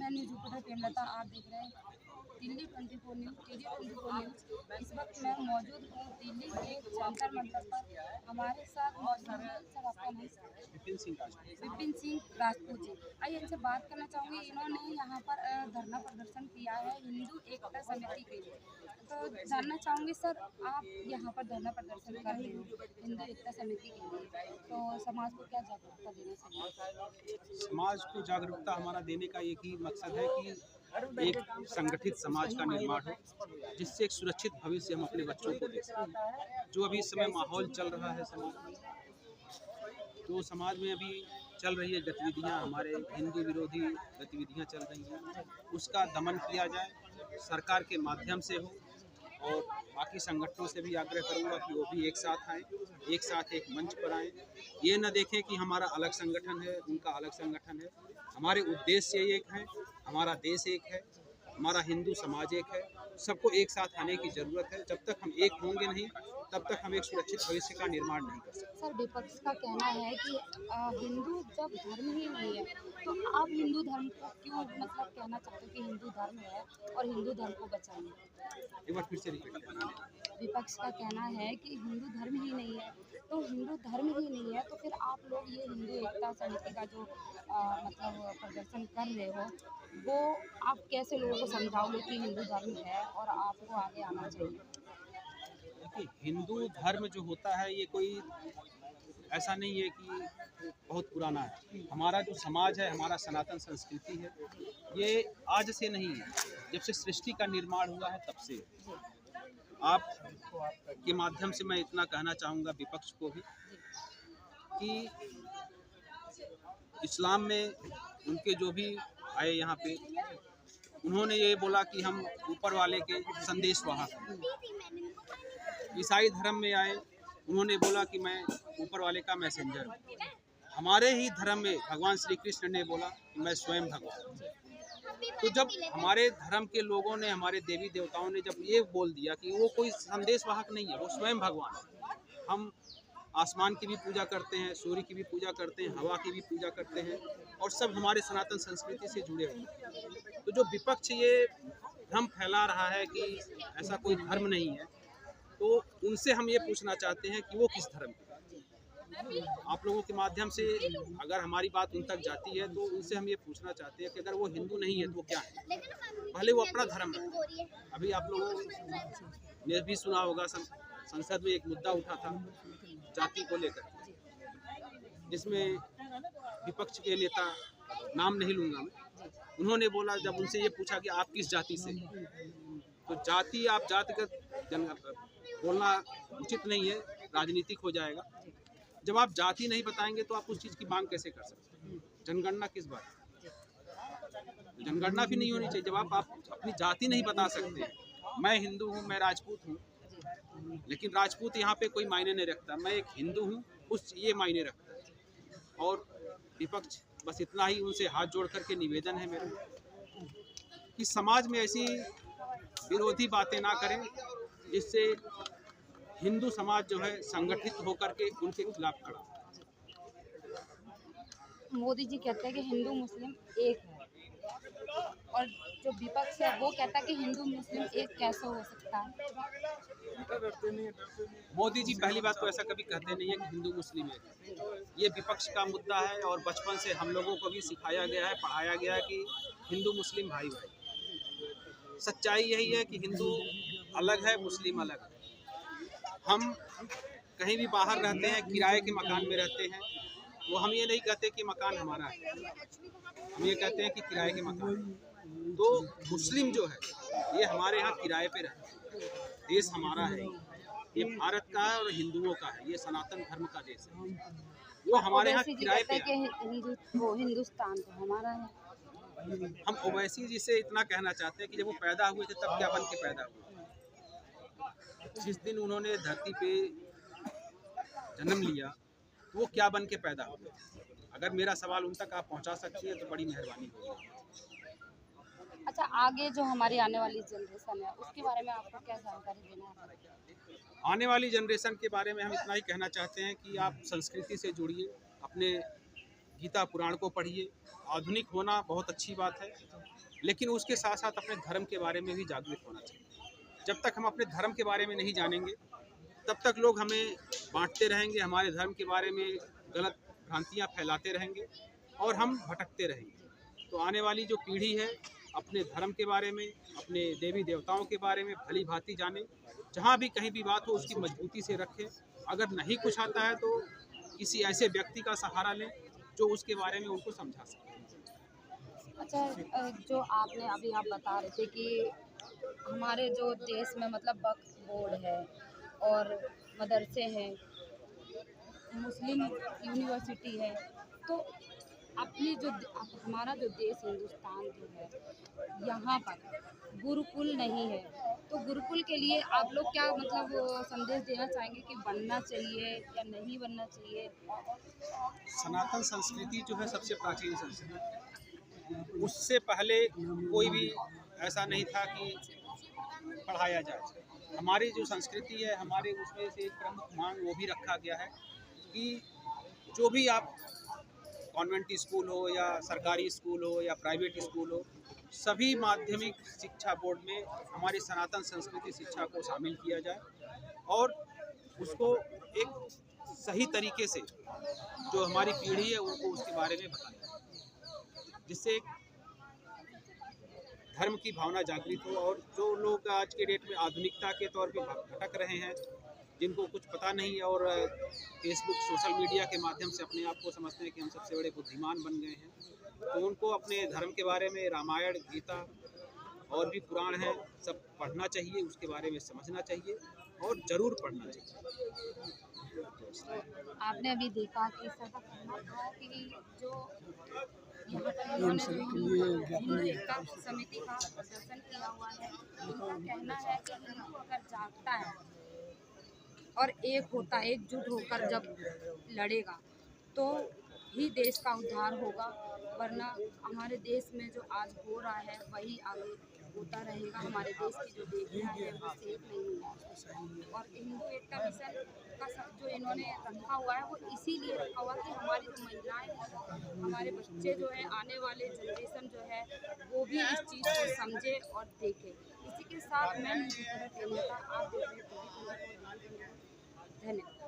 मैं news reporter Premlata, आप देख रहे हैं दिल्ली 24 न्यूज़, टीवी 24 न्यूज़। इस वक्त मैं मौजूद हूँ दिल्ली के जंतर मंतर पर। हमारे साथ मौजूद हैं, सर आपका नाम? विपिन सिंह राजपूत जी। आइए इनसे बात करना चाहूँगी। इन्होंने यहाँ पर धरना प्रदर्शन किया है हिंदू एकता समिति के लिए। तो जानना चाहूँगी सर, आप यहाँ पर धरना प्रदर्शन कर रहे हो हिंदू एकता समिति के लिए, तो समाज को क्या जागरूकता देना चाहिए? समाज को जागरूकता हमारा देने का एक ही मकसद है कि एक संगठित समाज का निर्माण हो, जिससे एक सुरक्षित भविष्य हम अपने बच्चों को दे सकें। जो अभी इस समय माहौल चल रहा है समाज में, तो समाज में अभी चल रही है गतिविधियां, हमारे हिंदू विरोधी गतिविधियां चल रही हैं, उसका दमन किया जाए सरकार के माध्यम से हो। और बाकी संगठनों से भी आग्रह करूंगा कि वो भी एक साथ आएँ, एक साथ एक मंच पर आएँ। ये न देखें कि हमारा अलग संगठन है, उनका अलग संगठन है। हमारे उद्देश्य एक हैं, हमारा देश एक है, हमारा हिंदू समाज एक है। सबको एक साथ आने की ज़रूरत है। जब तक हम एक होंगे नहीं, तब तक हम एक सुरक्षित भविष्य का निर्माण नहीं कर सकते। सर, विपक्ष का कहना है कि हिंदू जब धर्म ही नहीं है, तो आप हिंदू धर्म को क्यों मतलब कहना चाहते हो कि हिंदू धर्म है और हिंदू धर्म को बचाइए? एक बार फिर से रिपीट करना। विपक्ष का कहना है कि हिंदू धर्म ही नहीं है, तो हिंदू धर्म ही नहीं है तो फिर आप लोग ये हिंदू एकता समिति का जो मतलब प्रदर्शन कर रहे हो, वो आप कैसे लोगों को समझाओगे कि हिंदू धर्म है और आपको आगे आना चाहिए? देखिए, हिंदू धर्म जो होता है ये कोई ऐसा नहीं है कि बहुत पुराना है। हमारा जो समाज है, हमारा सनातन संस्कृति है, ये आज से नहीं है, जब से सृष्टि का निर्माण हुआ है तब से। आप के माध्यम से मैं इतना कहना चाहूँगा विपक्ष को भी कि इस्लाम में उनके जो भी आए यहाँ पे, उन्होंने ये बोला कि हम ऊपर वाले के संदेशवाहक हैं। ईसाई धर्म में आए, उन्होंने बोला कि मैं ऊपर वाले का मैसेंजर हूँ। हमारे ही धर्म में भगवान श्री कृष्ण ने बोला कि मैं स्वयं भगवान हूँ। तो जब हमारे धर्म के लोगों ने, हमारे देवी देवताओं ने जब ये बोल दिया कि वो कोई संदेशवाहक नहीं है, वो स्वयं भगवान है। हम आसमान की भी पूजा करते हैं, सूर्य की भी पूजा करते हैं, हवा की भी पूजा करते हैं, और सब हमारे सनातन संस्कृति से जुड़े हुए हैं। तो जो विपक्ष ये भ्रम फैला रहा है कि ऐसा कोई धर्म नहीं है, तो उनसे हम ये पूछना चाहते हैं कि वो किस धर्म के? आप लोगों के माध्यम से अगर हमारी बात उन तक जाती है, तो उनसे हम ये पूछना चाहते हैं कि अगर वो हिंदू नहीं है तो वो क्या है? भले वो अपना धर्म है। अभी आप लोगों ने भी सुना होगा, संसद में एक मुद्दा उठा था जाति को लेकर, जिसमें विपक्ष के नेता, नाम नहीं लूंगा मैं, उन्होंने बोला, जब उनसे ये पूछा कि आप किस जाति से, तो जाति, आप जातिगत बोलना उचित नहीं है, राजनीतिक हो जाएगा। जब आप जाति नहीं बताएंगे तो आप उस चीज़ की मांग कैसे कर सकते हैं? जनगणना किस बात? जनगणना भी नहीं होनी चाहिए जब आप अपनी जाति नहीं बता सकते। मैं हिंदू हूँ, मैं राजपूत हूँ, लेकिन राजपूत यहाँ पे कोई मायने नहीं रखता। मैं एक हिंदू हूँ, उस ये मायने रखता है। और विपक्ष बस इतना ही उनसे हाथ जोड़ करके निवेदन है मेरा कि समाज में ऐसी विरोधी बातें ना करें, जिससे हिंदू समाज जो है संगठित होकर के उनके खिलाफ खड़ा हो। मोदी जी कहते हैं कि हिंदू मुस्लिम एक है, और जो विपक्ष है वो कहता है कि हिंदू मुस्लिम एक कैसे हो सकता है? मोदी जी पहली बात तो ऐसा कभी कहते नहीं है कि हिंदू मुस्लिम एक है। ये विपक्ष का मुद्दा है, और बचपन से हम लोगों को भी सिखाया गया है, पढ़ाया गया है कि हिंदू मुस्लिम भाई भाई। सच्चाई यही है कि हिंदू अलग है, मुस्लिम अलग है। हम कहीं भी बाहर रहते हैं, किराए के मकान में रहते हैं, वो हम ये नहीं कहते कि मकान हमारा है, हम ये कहते हैं कि किराए के मकान है। तो मुस्लिम जो है, ये हमारे यहाँ किराए पे रहते हैं। देश हमारा है, ये भारत का है और हिंदुओं का है, ये सनातन धर्म का देश है। वो हमारे यहाँ किराए पे है। हिंदुस्तान तो हमारा है। हम ओवैसी जी से इतना कहना चाहते हैं कि जब वो पैदा हुए थे तब क्या बन के पैदा हुए? जिस दिन उन्होंने धरती पे जन्म लिया, तो वो क्या बन के पैदा हुए? अगर मेरा सवाल उन तक आप पहुंचा सकती है तो बड़ी मेहरबानी होगी। अच्छा, आगे जो हमारी आने वाली जनरेशन है उसके बारे में आपको क्या जानकारी देना है? आने वाली जनरेशन के बारे में हम इतना ही कहना चाहते हैं कि आप संस्कृति से जुड़िए, अपने गीता पुराण को पढ़िए। आधुनिक होना बहुत अच्छी बात है, लेकिन उसके साथ साथ अपने धर्म के बारे में भी जागृत होना चाहिए। जब तक हम अपने धर्म के बारे में नहीं जानेंगे, तब तक लोग हमें बांटते रहेंगे, हमारे धर्म के बारे में गलत भ्रांतियाँ फैलाते रहेंगे और हम भटकते रहेंगे। तो आने वाली जो पीढ़ी है अपने धर्म के बारे में, अपने देवी देवताओं के बारे में भली भांति जाने। जहाँ भी कहीं भी बात हो उसकी मजबूती से रखें। अगर नहीं कुछ आता है तो किसी ऐसे व्यक्ति का सहारा लें जो उसके बारे में उनको समझा सके। अच्छा, जो आपने अभी आप बता रहे थे कि हमारे जो देश में मतलब वक्फ बोर्ड है और मदरसे हैं, मुस्लिम यूनिवर्सिटी है, तो अपनी जो हमारा जो देश हिंदुस्तान जो है, यहाँ पर गुरुकुल नहीं है। तो गुरुकुल के लिए आप लोग क्या मतलब वो संदेश देना चाहेंगे कि बनना चाहिए या नहीं बनना चाहिए? सनातन संस्कृति जो है सबसे प्राचीन संस्कृति। उससे पहले कोई भी ऐसा नहीं था कि पढ़ाया जाए। हमारी जो संस्कृति है, हमारे उसमें से एक प्रमुख मांग वो भी रखा गया है कि जो भी आप कॉन्वेंट स्कूल हो या सरकारी स्कूल हो या प्राइवेट स्कूल हो, सभी माध्यमिक शिक्षा बोर्ड में हमारी सनातन संस्कृति शिक्षा को शामिल किया जाए और उसको एक सही तरीके से जो हमारी पीढ़ी है उनको उसके बारे में बताया, जिससे धर्म की भावना जागृत हो। और जो लोग आज के डेट में आधुनिकता के तौर पे भटक रहे हैं, जिनको कुछ पता नहीं है और फेसबुक सोशल मीडिया के माध्यम से अपने आप को समझते हैं कि हम सबसे बड़े बुद्धिमान बन गए हैं, तो उनको अपने धर्म के बारे में रामायण, गीता और भी पुराण हैं सब पढ़ना चाहिए, उसके बारे में समझना चाहिए और ज़रूर पढ़ना चाहिए। आपने अभी देखा कि सबका कहना था कि जो यहाँ पर इन्होंने हिंदू एकता समिति का प्रदर्शन किया हुआ है, उनका कहना है कि हिंदू अगर जागता है और एक होता है, एकजुट होकर जब लड़ेगा तो ही देश का उद्धार होगा, वरना हमारे देश में जो आज हो रहा है वही आगे होता रहेगा। हमारे देश की जो बेटियां हैं वो सेफ नहीं है। और हिंदू एकता मिशन का जो इन्होंने रखा हुआ है वो इसीलिए रखा हुआ है कि हमारी जो महिलाएं हैं, हमारे बच्चे जो है, आने वाले जनरेशन जो है वो भी इस चीज़ को समझे और देखे। इसी के साथ मैं आप देख रहे हैं धन्यवाद।